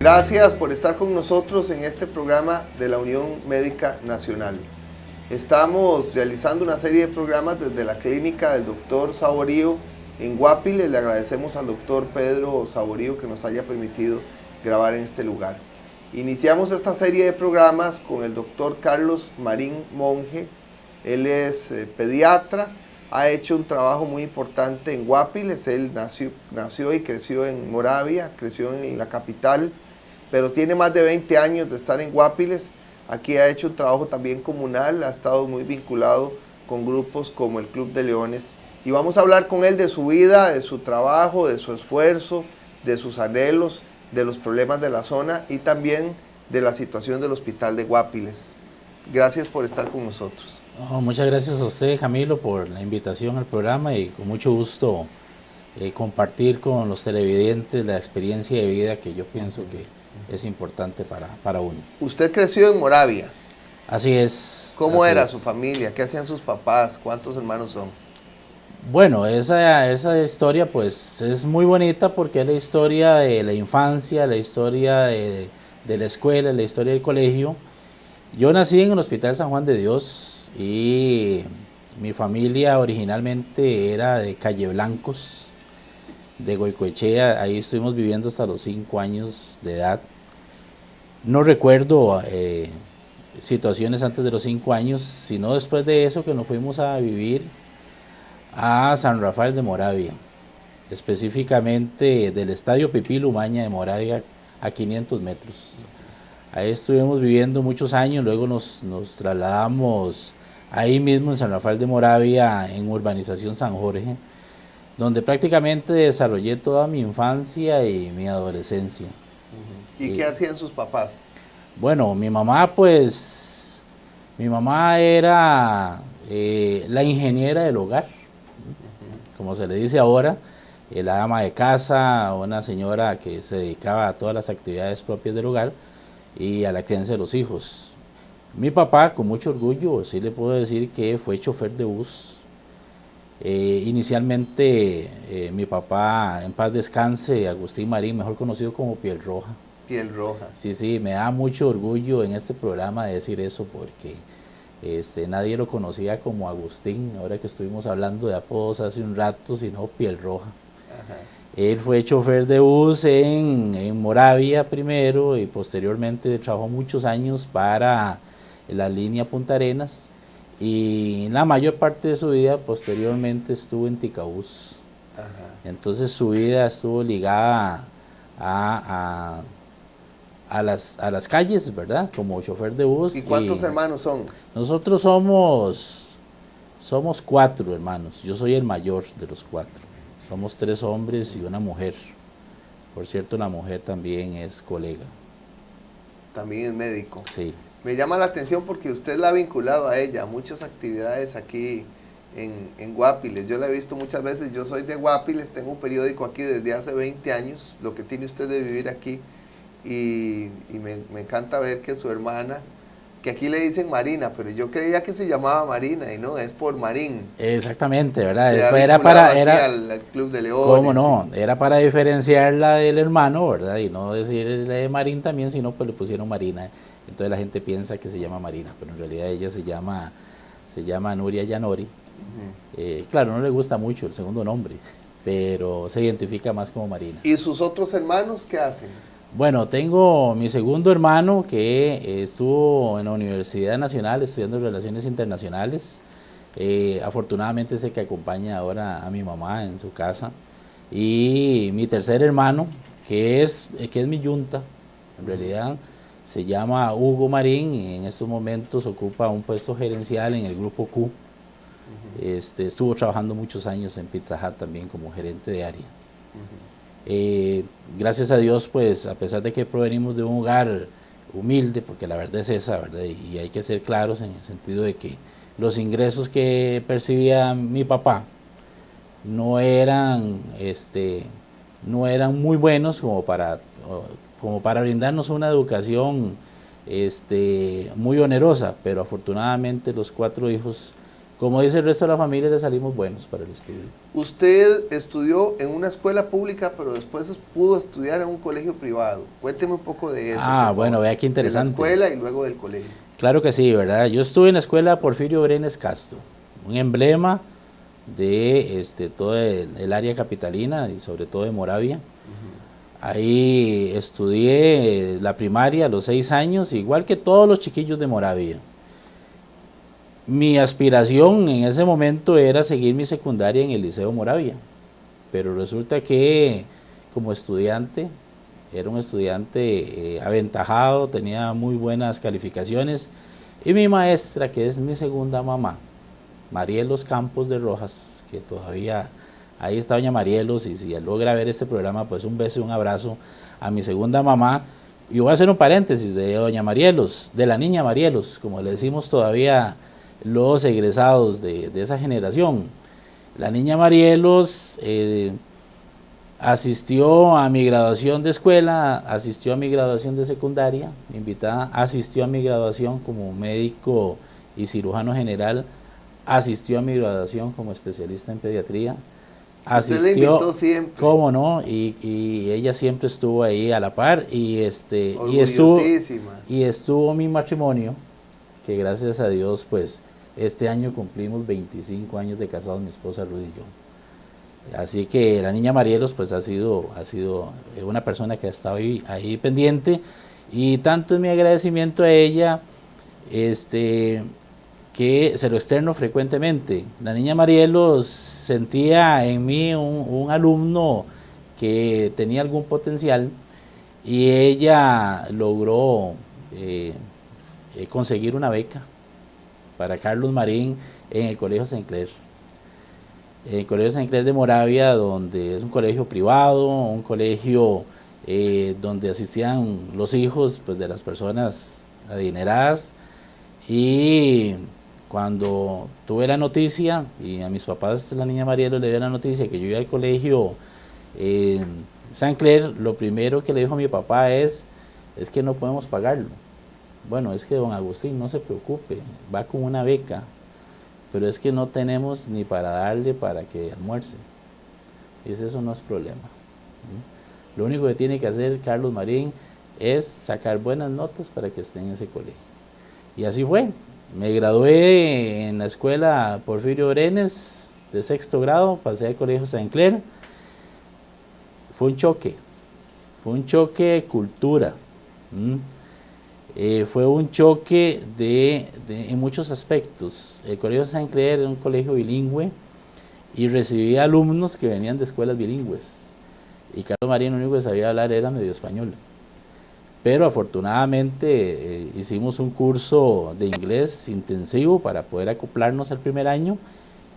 Gracias por estar con nosotros en este programa de la Unión Médica Nacional. Estamos realizando una serie de programas desde la clínica del doctor Saborío en Guapiles. Le agradecemos al doctor Pedro Saborío que nos haya permitido grabar en este lugar. Iniciamos esta serie de programas con el doctor Carlos Marín Monge. Él es pediatra, ha hecho un trabajo muy importante en Guapiles. Él nació y creció en Moravia, creció en la capital, pero tiene más de 20 años de estar en Guapiles. Aquí ha hecho un trabajo también comunal, ha estado muy vinculado con grupos como el Club de Leones. Y vamos a hablar con él de su vida, de su trabajo, de su esfuerzo, de sus anhelos, de los problemas de la zona y también de la situación del hospital de Guapiles. Gracias por estar con nosotros. Muchas gracias a usted, Camilo, por la invitación al programa y con mucho gusto compartir con los televidentes la experiencia de vida que yo pienso que es importante para uno. Usted creció en Moravia. Así es. ¿Cómo era su familia? ¿Qué hacían sus papás? ¿Cuántos hermanos son? Bueno, esa historia pues es muy bonita porque es la historia de la infancia, la historia de la escuela, la historia del colegio. Yo nací en el Hospital San Juan de Dios y mi familia originalmente era de Calle Blancos, de Goicoechea. Ahí estuvimos viviendo hasta los 5 años de edad. No recuerdo situaciones antes de los 5 años, sino después de eso que nos fuimos a vivir a San Rafael de Moravia, específicamente del Estadio Pipí Lumaña de Moravia a 500 metros. Ahí estuvimos viviendo muchos años, luego nos trasladamos ahí mismo en San Rafael de Moravia, en Urbanización San Jorge, donde prácticamente desarrollé toda mi infancia y mi adolescencia. ¿Y qué hacían sus papás? Bueno, mi mamá era la ingeniera del hogar, como se le dice ahora, la ama de casa, una señora que se dedicaba a todas las actividades propias del hogar y a la crianza de los hijos. Mi papá, con mucho orgullo, sí le puedo decir que fue chofer de bus. Inicialmente mi papá, en paz descanse, Agustín Marín, mejor conocido como Piel Roja. Piel Roja. Sí, me da mucho orgullo en este programa de decir eso porque nadie lo conocía como Agustín, ahora que estuvimos hablando de apodos hace un rato, sino Piel Roja. Ajá. Él fue chofer de bus en Moravia primero y posteriormente trabajó muchos años para la línea Punta Arenas y la mayor parte de su vida posteriormente estuvo en Ticabús. Ajá. Entonces su vida estuvo ligada a las calles, ¿verdad? Como chofer de bus. ¿Y cuántos hermanos son? Nosotros somos 4 hermanos. Yo soy el mayor de los 4. Somos 3 hombres y una mujer. Por cierto, la mujer también es colega. También es médico. Sí. Me llama la atención porque usted la ha vinculado a ella, a muchas actividades aquí en Guapiles. Yo la he visto muchas veces. Yo soy de Guapiles, tengo un periódico aquí desde hace 20 años, lo que tiene usted de vivir aquí. Y me encanta ver que su hermana, que aquí le dicen Marina, pero yo creía que se llamaba Marina y no, es por Marín. Exactamente, ¿verdad? Era al Club de Leones. ¿Cómo no? Sí. Era para diferenciarla del hermano, ¿verdad? Y no decirle Marín también, sino pues le pusieron Marina. Entonces la gente piensa que se llama Marina, pero en realidad ella se llama Nuria Yanori. Claro, no le gusta mucho el segundo nombre, pero se identifica más como Marina. ¿Y sus otros hermanos qué hacen? Bueno, tengo mi segundo hermano que estuvo en la Universidad Nacional estudiando Relaciones Internacionales. Afortunadamente es el que acompaña ahora a mi mamá en su casa. Y mi tercer hermano, que es mi yunta, en realidad se llama Hugo Marín y en estos momentos ocupa un puesto gerencial en el Grupo Q. Estuvo trabajando muchos años en Pizza Hut también como gerente de área. Gracias a Dios, pues a pesar de que provenimos de un hogar humilde, porque la verdad es esa, ¿verdad? Y hay que ser claros en el sentido de que los ingresos que percibía mi papá no eran muy buenos como para brindarnos una educación muy onerosa, pero afortunadamente los 4 hijos como dice el resto de la familia, le salimos buenos para el estudio. Usted estudió en una escuela pública, pero después pudo estudiar en un colegio privado. Cuénteme un poco de eso. Bueno, vea qué interesante. De la escuela y luego del colegio. Claro que sí, ¿verdad? Yo estuve en la escuela Porfirio Brenes Castro, un emblema de todo el área capitalina y sobre todo de Moravia. Ahí estudié la primaria a los 6 años, igual que todos los chiquillos de Moravia. Mi aspiración en ese momento era seguir mi secundaria en el Liceo Moravia, pero resulta que como estudiante, era un estudiante aventajado, tenía muy buenas calificaciones, y mi maestra, que es mi segunda mamá, Marielos Campos de Rojas, que todavía, ahí está doña Marielos, y si logra ver este programa, pues un beso y un abrazo a mi segunda mamá. Y voy a hacer un paréntesis de doña Marielos, de la niña Marielos, como le decimos todavía los egresados de esa generación. La niña Marielos asistió a mi graduación de escuela, asistió a mi graduación de secundaria, invitada, asistió a mi graduación como médico y cirujano general, asistió a mi graduación como especialista en pediatría. Asistió, usted le invitó siempre. ¿Cómo no? Y ella siempre estuvo ahí a la par, y estuvo mi matrimonio, que gracias a Dios, pues, este año cumplimos 25 años de casados, mi esposa Rudy y yo. Así que la niña Marielos, pues, ha sido una persona que ha estado ahí pendiente, y tanto es mi agradecimiento a ella, que se lo externo frecuentemente. La niña Marielos sentía en mí un alumno que tenía algún potencial, y ella logró conseguir una beca para Carlos Marín en el Colegio Saint Clair. El Colegio Saint Clair de Moravia, donde es un colegio privado, un colegio donde asistían los hijos, pues, de las personas adineradas. Y cuando tuve la noticia, y a mis papás, la niña Marielo, le dio la noticia que yo iba al colegio Saint Clair, lo primero que le dijo a mi papá es que no podemos pagarlo. Bueno, es que don Agustín, no se preocupe, va con una beca, pero es que no tenemos ni para darle para que almuerce. Dice, eso no es problema. Lo único que tiene que hacer Carlos Marín es sacar buenas notas para que esté en ese colegio. Y así fue. Me gradué en la escuela Porfirio Brenes de 6º grado, pasé al colegio Saint Clair. Fue un choque de cultura. Fue un choque en muchos aspectos. El colegio Saint Clair era un colegio bilingüe y recibía alumnos que venían de escuelas bilingües, y Carlos Marín lo único que sabía hablar era medio español, pero afortunadamente hicimos un curso de inglés intensivo para poder acoplarnos al primer año,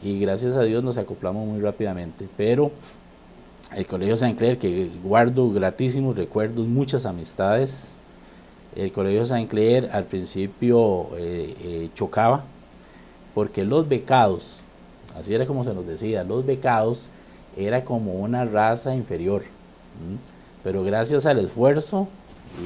y gracias a Dios nos acoplamos muy rápidamente. Pero el colegio Saint Clair, que guardo gratísimos recuerdos, muchas amistades. El colegio Saint Clair al principio chocaba, porque los becados, así era como se nos decía, los becados era como una raza inferior, pero gracias al esfuerzo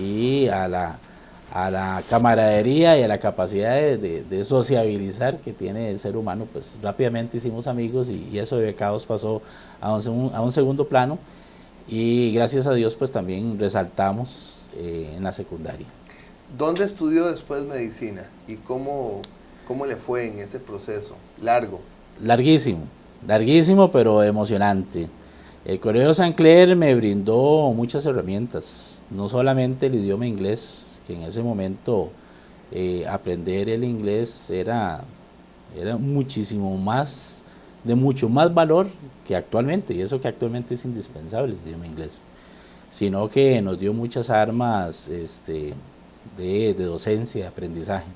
y a la camaradería y a la capacidad de sociabilizar que tiene el ser humano, pues rápidamente hicimos amigos, y eso de becados pasó a un segundo plano, y gracias a Dios pues también resaltamos en la secundaria. ¿Dónde estudió después medicina y cómo le fue en ese proceso? Larguísimo, pero emocionante. El Colegio Saint Clair me brindó muchas herramientas, no solamente el idioma inglés, que en ese momento aprender el inglés era muchísimo más, de mucho más valor que actualmente, y eso que actualmente es indispensable el idioma inglés, sino que nos dio muchas armas de docencia, de aprendizaje.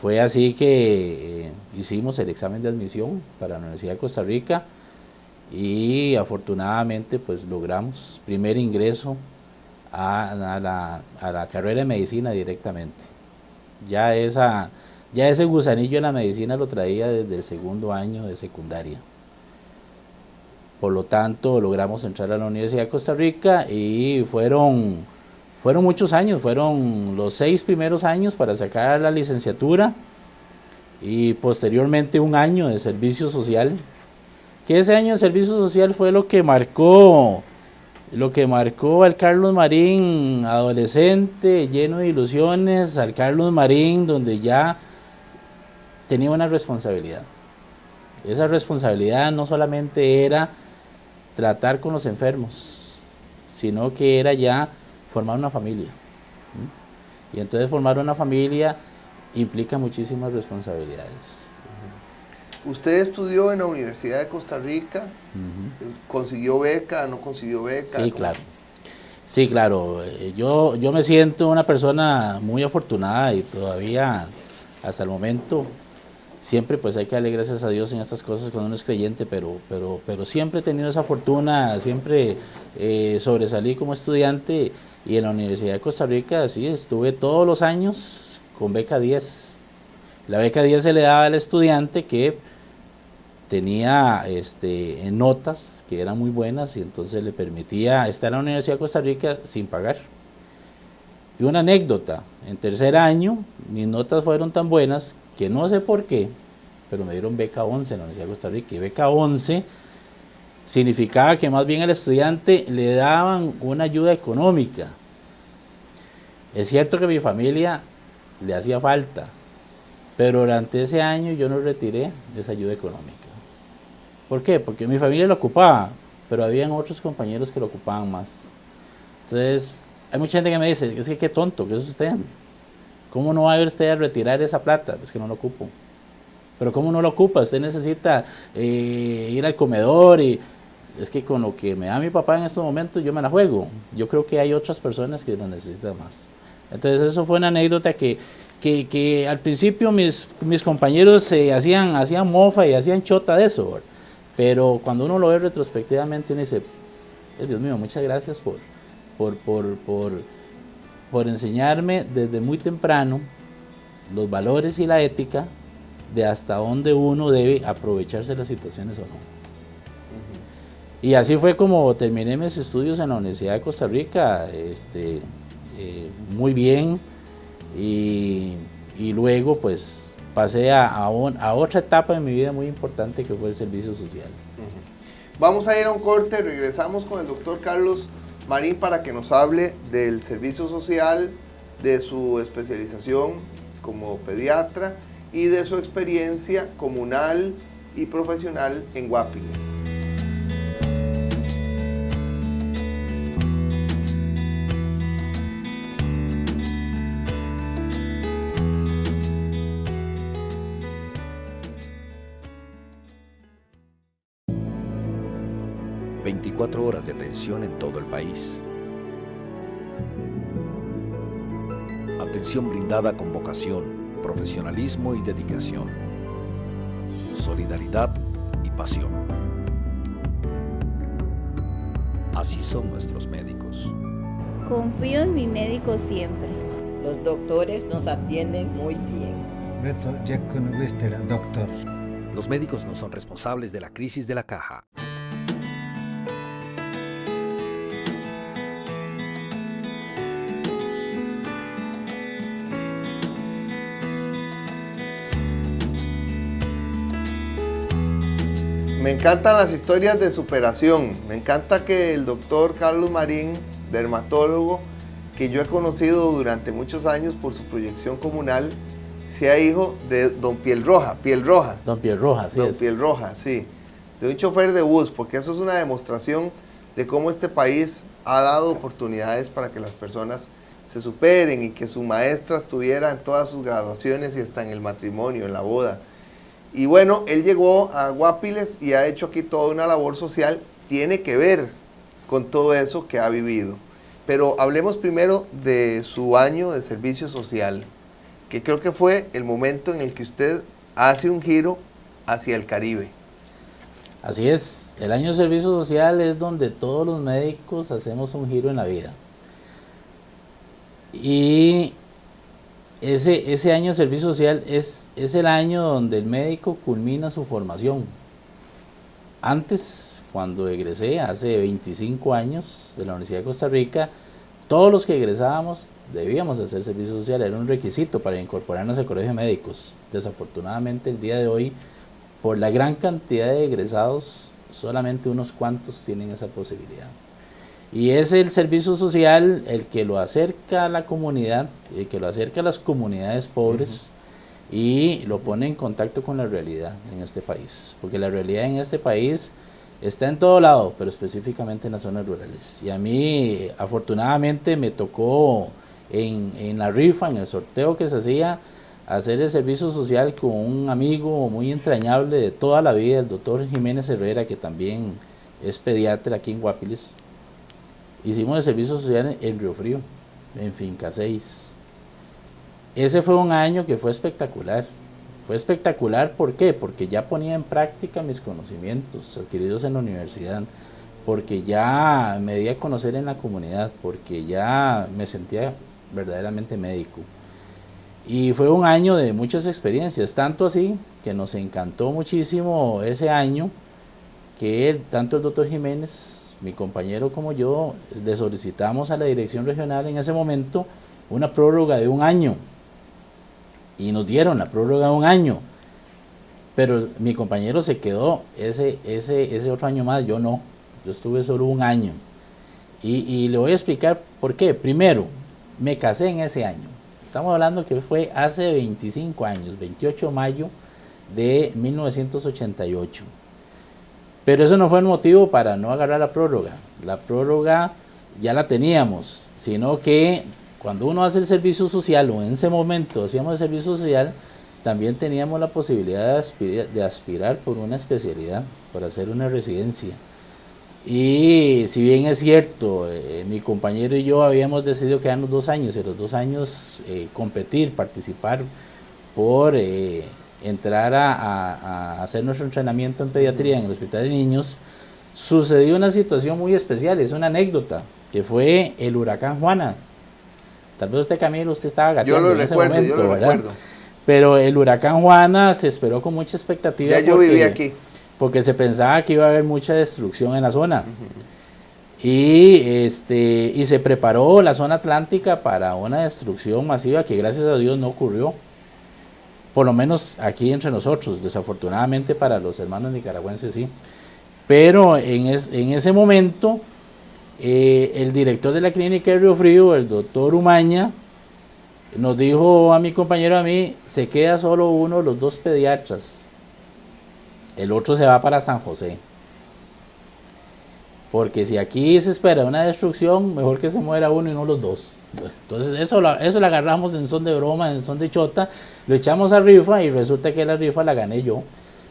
Fue así que hicimos el examen de admisión para la Universidad de Costa Rica, y afortunadamente pues logramos primer ingreso a la carrera de medicina directamente. Ya ese gusanillo en la medicina lo traía desde el segundo año de secundaria. Por lo tanto, logramos entrar a la Universidad de Costa Rica, y fueron muchos años, fueron los 6 primeros años para sacar la licenciatura, y posteriormente un año de servicio social, que ese año de servicio social fue lo que marcó al Carlos Marín adolescente, lleno de ilusiones, al Carlos Marín donde ya tenía una responsabilidad. Esa responsabilidad no solamente era tratar con los enfermos, sino que era ya formar una familia. Y entonces formar una familia implica muchísimas responsabilidades. Usted estudió en la Universidad de Costa Rica, ¿consiguió beca, no consiguió beca? Sí, claro. Sí, claro. Yo me siento una persona muy afortunada y todavía hasta el momento siempre pues hay que darle gracias a Dios en estas cosas cuando uno es creyente, pero siempre he tenido esa fortuna, siempre sobresalí como estudiante y en la Universidad de Costa Rica sí, estuve todos los años con beca 10. La beca 10 se le daba al estudiante que tenía notas que eran muy buenas y entonces le permitía estar en la Universidad de Costa Rica sin pagar. Y una anécdota, en tercer año mis notas fueron tan buenas que no sé por qué, pero me dieron beca 11 en la Universidad de Costa Rica, y beca 11 significaba que más bien al estudiante le daban una ayuda económica. Es cierto que a mi familia le hacía falta, pero durante ese año yo no retiré esa ayuda económica. ¿Por qué? Porque mi familia lo ocupaba, pero habían otros compañeros que lo ocupaban más. Entonces, hay mucha gente que me dice, es que qué tonto, ¿qué es usted? ¿Cómo no va a ir usted a retirar esa plata? Es que no lo ocupo. Pero ¿cómo no lo ocupa? Usted necesita ir al comedor y es que con lo que me da mi papá en estos momentos yo me la juego. Yo creo que hay otras personas que lo necesitan más. Entonces eso fue una anécdota que al principio mis compañeros hacían mofa y hacían chota de eso, ¿verdad? Pero cuando uno lo ve retrospectivamente uno dice, Dios mío, muchas gracias por enseñarme desde muy temprano los valores y la ética de hasta dónde uno debe aprovecharse de las situaciones o no. Y así fue como terminé mis estudios en la Universidad de Costa Rica, muy bien, y luego pues pasé a otra etapa de mi vida muy importante que fue el servicio social. Vamos a ir a un corte, regresamos con el doctor Carlos Marín para que nos hable del servicio social, de su especialización como pediatra y de su experiencia comunal y profesional en Guapiles. Horas de atención en todo el país. Atención brindada con vocación, profesionalismo y dedicación. Solidaridad y pasión. Así son nuestros médicos. Confío en mi médico siempre. Los doctores nos atienden muy bien. Los médicos no son responsables de la crisis de la caja. Me encantan las historias de superación. Me encanta que el doctor Carlos Marín, dermatólogo, que yo he conocido durante muchos años por su proyección comunal, sea hijo de don Pielroja. Don Pielroja, sí. Don Pielroja, sí. De un chofer de bus, porque eso es una demostración de cómo este país ha dado oportunidades para que las personas se superen y que su maestra estuviera en todas sus graduaciones y hasta en el matrimonio, en la boda. Y bueno, él llegó a Guapiles y ha hecho aquí toda una labor social, tiene que ver con todo eso que ha vivido. Pero hablemos primero de su año de servicio social, que creo que fue el momento en el que usted hace un giro hacia el Caribe. Así es, el año de servicio social es donde todos los médicos hacemos un giro en la vida. Y ese año de servicio social es el año donde el médico culmina su formación. Antes, cuando egresé, hace 25 años de la Universidad de Costa Rica, todos los que egresábamos debíamos hacer servicio social, era un requisito para incorporarnos al colegio de médicos. Desafortunadamente el día de hoy, por la gran cantidad de egresados, solamente unos cuantos tienen esa posibilidad. Y es el servicio social el que lo acerca a la comunidad, el que lo acerca a las comunidades pobres y lo pone en contacto con la realidad en este país. Porque la realidad en este país está en todo lado, pero específicamente en las zonas rurales. Y a mí, afortunadamente, me tocó en la rifa, en el sorteo que se hacía, hacer el servicio social con un amigo muy entrañable de toda la vida, el doctor Jiménez Herrera, que también es pediatra aquí en Guapiles. Hicimos el servicio social en Río Frío, en Finca 6. Ese fue un año que fue espectacular. Fue espectacular, ¿por qué? Porque ya ponía en práctica mis conocimientos adquiridos en la universidad, porque ya me di a conocer en la comunidad, porque ya me sentía verdaderamente médico. Y fue un año de muchas experiencias, tanto así que nos encantó muchísimo ese año, que tanto el doctor Jiménez, mi compañero, como yo, le solicitamos a la dirección regional en ese momento una prórroga de un año. Y nos dieron la prórroga de un año, pero mi compañero se quedó ese otro año más, yo no, yo estuve solo un año. Y le voy a explicar por qué. Primero, me casé en ese año, estamos hablando que fue hace 25 años, 28 de mayo de 1988. Pero eso no fue el motivo para no agarrar la prórroga ya la teníamos, sino que cuando uno hace el servicio social, o en ese momento hacíamos el servicio social, también teníamos la posibilidad de aspirar por una especialidad, por hacer una residencia. Y si bien es cierto, mi compañero y yo habíamos decidido quedarnos 2 años, y los 2 años competir, participar por entrar a hacer nuestro entrenamiento en pediatría en el Hospital de Niños, sucedió una situación muy especial, es una anécdota, que fue el huracán Juana. Tal vez usted, Camilo, usted estaba gateando en ese momento, yo lo recuerdo. Pero el huracán Juana se esperó con mucha expectativa. Ya yo viví aquí. Porque se pensaba que iba a haber mucha destrucción en la zona. Y se preparó la zona atlántica para una destrucción masiva que gracias a Dios no ocurrió. Por lo menos aquí entre nosotros, desafortunadamente para los hermanos nicaragüenses sí. Pero en ese momento, el director de la clínica de Río Frío, el doctor Umaña, nos dijo a mi compañero, a mí, se queda solo uno de los 2 pediatras, el otro se va para San José, porque si aquí se espera una destrucción, mejor que se muera uno y no los 2. Entonces eso lo agarramos en son de broma, en son de chota, lo echamos a rifa y resulta que la rifa la gané yo.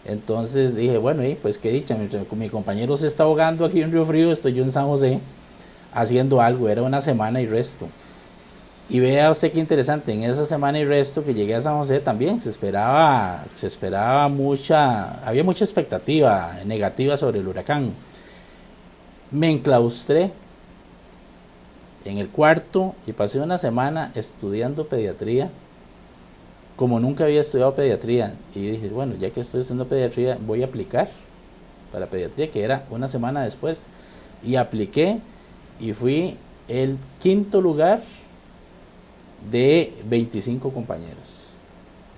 Entonces dije, bueno, pues qué dicha, mi compañero se está ahogando aquí en Río Frío, estoy yo en San José haciendo algo, era una semana y resto. Y vea usted qué interesante, en esa semana y resto que llegué a San José también se esperaba había mucha expectativa negativa sobre el huracán. Me enclaustré en el cuarto y pasé una semana estudiando pediatría, como nunca había estudiado pediatría, y dije, bueno, ya que estoy estudiando pediatría, voy a aplicar para pediatría, que era una semana después, y apliqué, y fui el 5º lugar de 25 compañeros.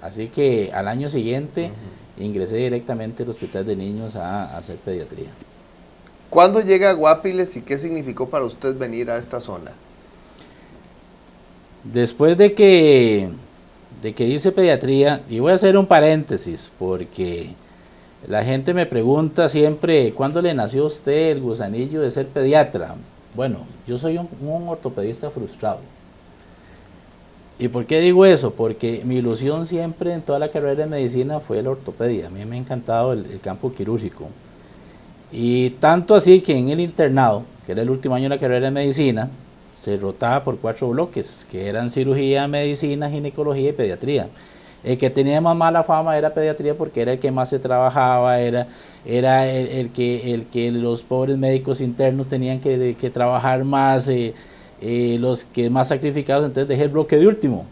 Así que al año siguiente ingresé directamente al Hospital de Niños a hacer pediatría. ¿Cuándo llega a Guapiles y qué significó para usted venir a esta zona? Después de que hice pediatría, y voy a hacer un paréntesis porque la gente me pregunta siempre, ¿cuándo le nació a usted el gusanillo de ser pediatra? Bueno, yo soy un ortopedista frustrado. ¿Y por qué digo eso? Porque mi ilusión siempre en toda la carrera de medicina fue la ortopedia. A mí me ha encantado el campo quirúrgico. Y tanto así que en el internado, que era el último año de la carrera de medicina, se rotaba por 4 bloques, que eran cirugía, medicina, ginecología y pediatría. El que tenía más mala fama era pediatría porque era el que más se trabajaba, era el que los pobres médicos internos tenían que trabajar más, los que más sacrificados, entonces dejé el bloque de último.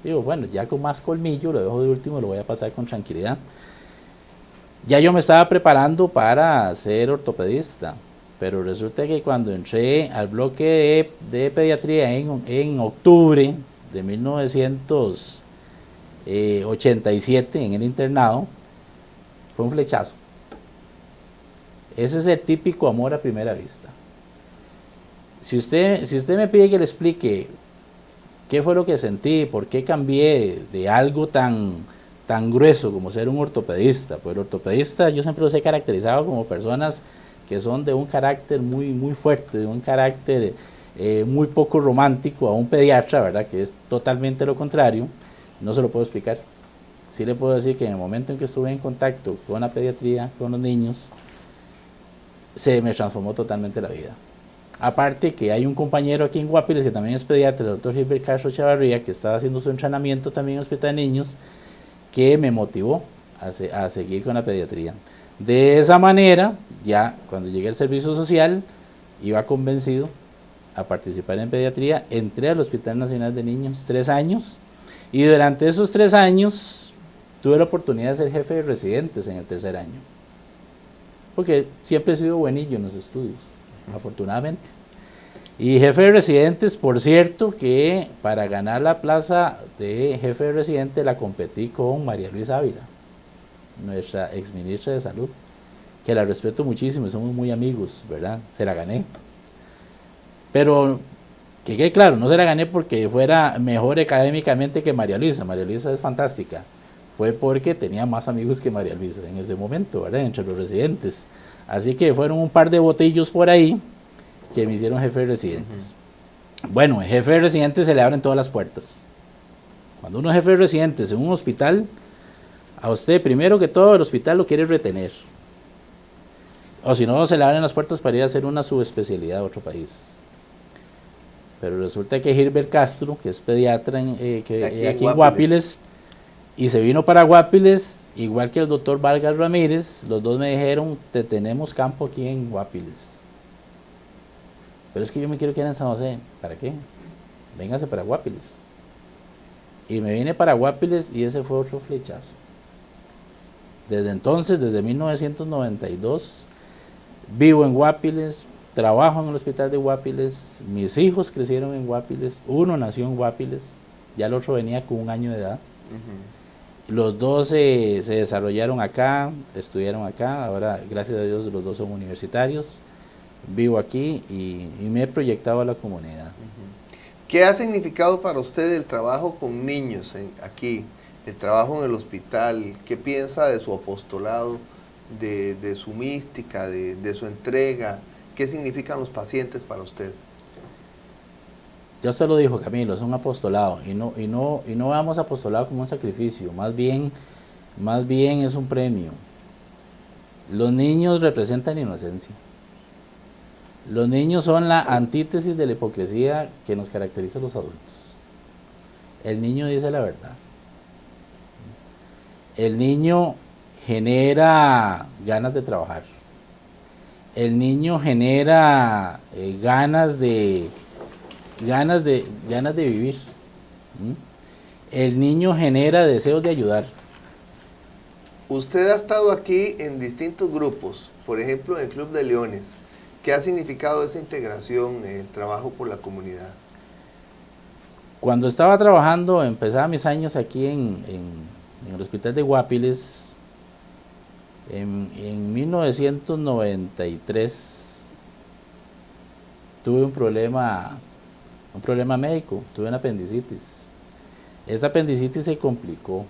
Digo, bueno, ya con más colmillo lo dejo de último, lo voy a pasar con tranquilidad. Ya yo me estaba preparando para ser ortopedista pero resulta que cuando entré al bloque de pediatría en octubre de 1987 en el internado, fue un flechazo. Ese es el típico amor a primera vista. Si usted me pide que le explique qué fue lo que sentí, por qué cambié de algo tan grueso como ser un ortopedista, pues el ortopedista yo siempre los he caracterizado como personas que son de un carácter muy fuerte, de un carácter muy poco romántico, a un pediatra, ¿verdad?, que es totalmente lo contrario. No se lo puedo explicar. Sí le puedo decir que en el momento en que estuve en contacto con la pediatría, con los niños, se me transformó totalmente la vida. Aparte que hay un compañero aquí en Guapiles que también es pediatra, el doctor Gilbert Castro Chavarría, que estaba haciendo su entrenamiento también en el Hospital de Niños, que me motivó a seguir con la pediatría. De esa manera, ya cuando llegué al servicio social, iba convencido a participar en pediatría. Entré al Hospital Nacional de Niños 3 años, y durante esos 3 años tuve la oportunidad de ser jefe de residentes en el 3er año, porque siempre he sido buenillo en los estudios, afortunadamente. Y jefe de residentes, por cierto, que para ganar la plaza de jefe de residente la competí con María Luisa Ávila, nuestra exministra de Salud, que la respeto muchísimo, somos muy amigos, ¿verdad? Se la gané. Pero, que quede claro, no se la gané porque fuera mejor académicamente que María Luisa. María Luisa es fantástica. Fue porque tenía más amigos que María Luisa en ese momento, ¿verdad?, entre los residentes. Así que fueron un par de botillos por ahí que me hicieron jefe de residentes. Bueno, el jefe de residentes se le abren todas las puertas. Cuando uno es jefe de residentes en un hospital, a usted primero que todo el hospital lo quiere retener. O si no, se le abren las puertas para ir a hacer una subespecialidad a otro país. Pero resulta que Gilbert Castro, que es pediatra aquí en Guapiles, y se vino para Guapiles, igual que el doctor Vargas Ramírez, los dos me dijeron, te tenemos campo aquí en Guapiles. Pero es que yo me quiero quedar en San José. ¿Para qué? Véngase para Guapiles. Y me vine para Guapiles y ese fue otro flechazo. Desde entonces, desde 1992, vivo en Guapiles, trabajo en el hospital de Guapiles, mis hijos crecieron en Guapiles, uno nació en Guapiles, ya el otro venía con 1 año de edad. Los dos se desarrollaron acá, estudiaron acá, ahora gracias a Dios los dos son universitarios. Vivo aquí y me he proyectado a la comunidad. ¿Qué ha significado para usted el trabajo con niños aquí, el trabajo en el hospital? ¿Qué piensa de su apostolado, de su mística, de su entrega? ¿Qué significan los pacientes para usted? Ya usted lo dijo, Camilo, es un apostolado y no vamos a apostolado como un sacrificio, más bien es un premio. Los niños representan inocencia. Los niños son la antítesis de la hipocresía que nos caracteriza a los adultos. El niño dice la verdad. El niño genera ganas de trabajar. El niño genera ganas de vivir. El niño genera deseos de ayudar. Usted ha estado aquí en distintos grupos, por ejemplo en el Club de Leones. ¿Qué ha significado esa integración, el trabajo por la comunidad? Cuando estaba trabajando, empezaba mis años aquí en el hospital de Guapiles, en 1993 tuve un problema médico, tuve una apendicitis. Esa apendicitis se complicó.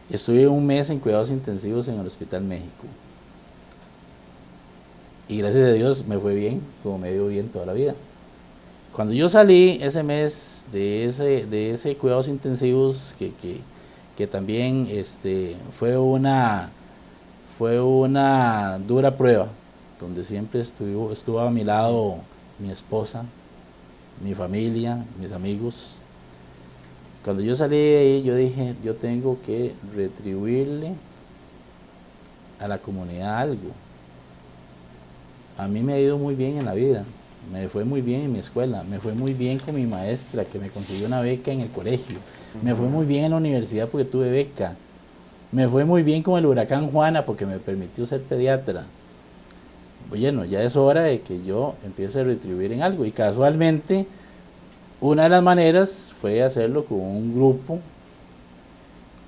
Estuve 1 mes en cuidados intensivos en el Hospital México. Y gracias a Dios me fue bien, como me dio bien toda la vida. Cuando yo salí ese mes de ese cuidados intensivos, que también fue una dura prueba, donde siempre estuvo a mi lado mi esposa, mi familia, mis amigos. Cuando yo salí de ahí, yo dije, yo tengo que retribuirle a la comunidad algo. A mí me ha ido muy bien en la vida, me fue muy bien en mi escuela, me fue muy bien con mi maestra que me consiguió una beca en el colegio, me fue muy bien en la universidad porque tuve beca, me fue muy bien con el huracán Juana porque me permitió ser pediatra. bueno, ya es hora de que yo empiece a retribuir en algo. Y casualmente, una de las maneras fue hacerlo con un grupo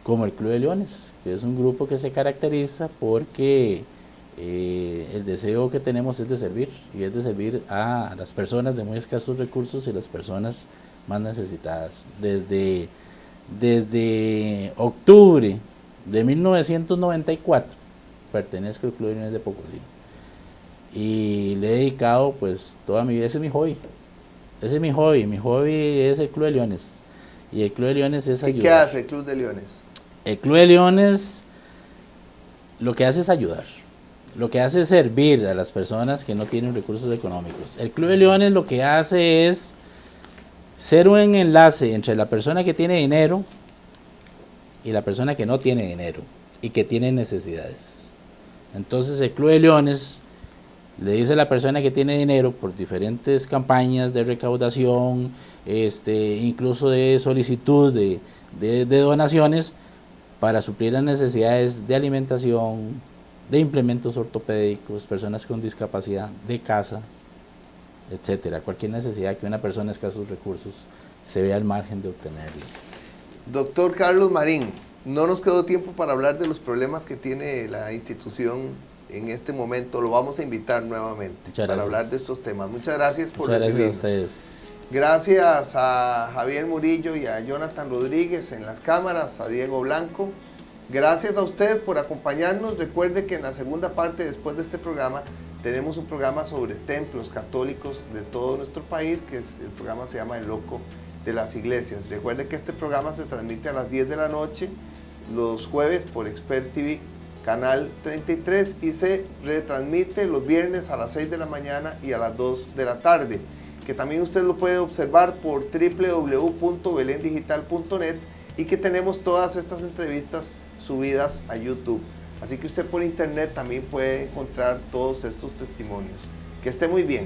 como el Club de Leones, que es un grupo que se caracteriza porque el deseo que tenemos es de servir, y es de servir a las personas de muy escasos recursos y las personas más necesitadas. Desde octubre de 1994 pertenezco al Club de Leones de Pocosí, y le he dedicado pues toda mi vida. Ese es mi hobby, mi hobby es el Club de Leones, y el Club de Leones es ayudar. ¿Y qué hace el Club de Leones? El Club de Leones lo que hace es ayudar, lo que hace es servir a las personas que no tienen recursos económicos. El Club de Leones lo que hace es ser un enlace entre la persona que tiene dinero y la persona que no tiene dinero y que tiene necesidades. Entonces el Club de Leones le dice a la persona que tiene dinero, por diferentes campañas de recaudación, incluso de solicitud de donaciones, para suplir las necesidades de alimentación, de implementos ortopédicos, personas con discapacidad, de casa, etcétera. Cualquier necesidad que una persona de escasos recursos se vea al margen de obtenerlas. Doctor Carlos Marín, no nos quedó tiempo para hablar de los problemas que tiene la institución en este momento. Lo vamos a invitar nuevamente para hablar de estos temas. Muchas gracias por recibirnos. Gracias a ustedes. Gracias a Javier Murillo y a Jonathan Rodríguez en las cámaras, a Diego Blanco. Gracias a usted por acompañarnos. Recuerde que en la segunda parte, después de este programa, tenemos un programa sobre templos católicos de todo nuestro país, que el programa se llama El Loco de las Iglesias. Recuerde que este programa se transmite a las 10 de la noche, los jueves por Expert TV, canal 33, y se retransmite los viernes a las 6 de la mañana y a las 2 de la tarde, que también usted lo puede observar por www.belendigital.net, y que tenemos todas estas entrevistas subidas a YouTube. Así que usted por internet también puede encontrar todos estos testimonios. Que esté muy bien.